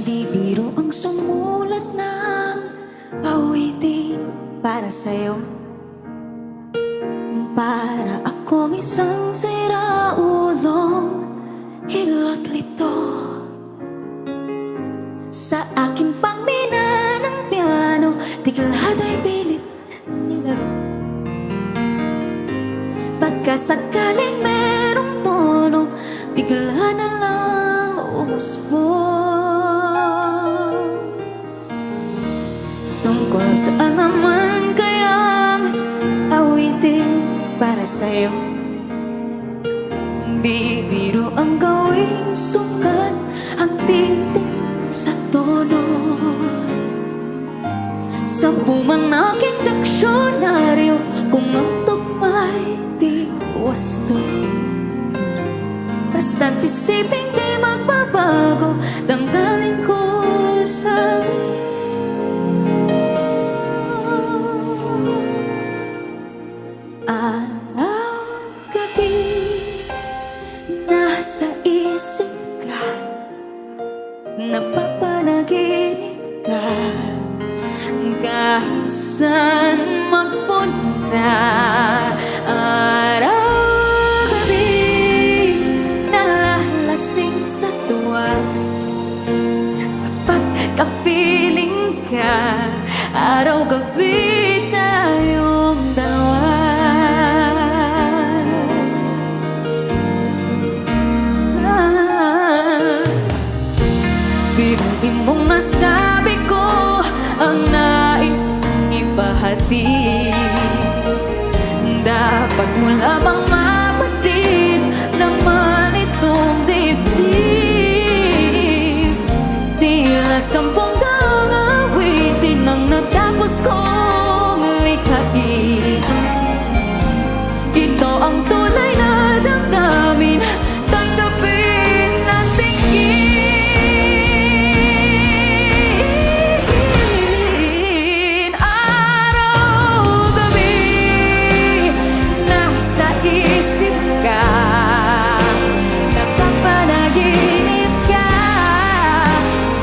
Di biro ang sumulat ng awitin para sa'yo. Para akong isang siraulong hilot lito sa akin pang mina ng piano, tiklado'y pilit nilaro. Pagkasakaling merong tono, bigla na lang umusbong. Tungkol saan naman kayang awitin para sa'yo? Di biro ang gawing sukat ang titik sa tono. Sampuman aking diksyonaryo kung ang tugma'y di wasto. Basta't isiping di magbabago, damdamin ko sa'yo. Araw-gabi nasa isip ka, napapanaginip ka, kahit saan magpunta. Araw-gabi nalalasing sa tuwa, kapag kapiling ka, araw-gabi tayong dalawa. Biruin mong nasabi ko ang nais ibahati. Dapat mo lamang mapatid naman itong dibdib. Tila 10 daang awitin ang natapos kong likhain. Ito ang tunay na damdamin, tanggapin at tingin. Araw-gabi nasa isip ka, napapanaginip ka,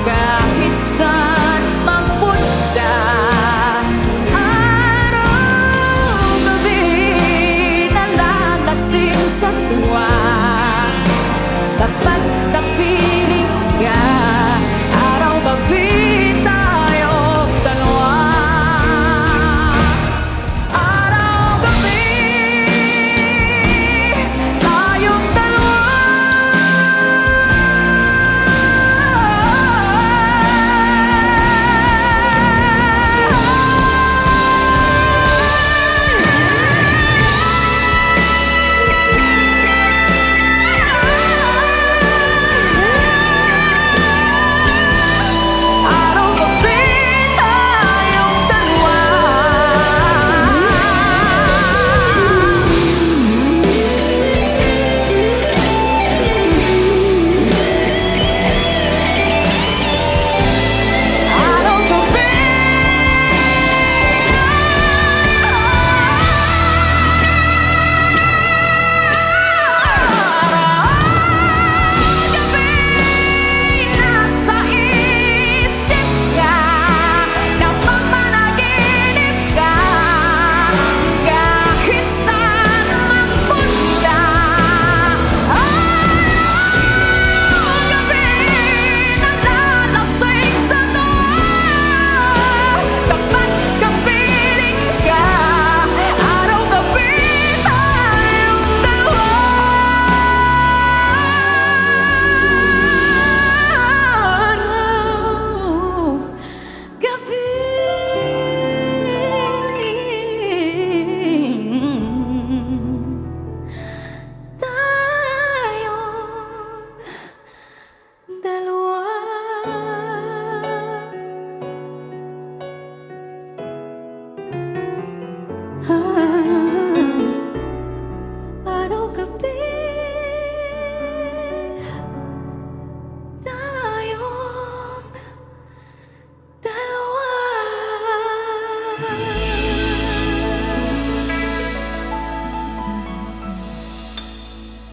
kahit saan magpunta. Araw-gabi nalalasing sa tuwa, kapag kapiling ka, araw-gabi tayong dalawa. Araw-gabi tayong dalawa. Araw-gabi tayong dalawa. Araw-gabi. Nasa isip ka, napapanaginip ka, kahit saan magpunta. Araw-gabi nalalasing sa tuwa, kapag kapiling ka, araw-gabi tayong dalawa. Araw-gabi tayong dalawa. Araw-gabi tayong dalawa.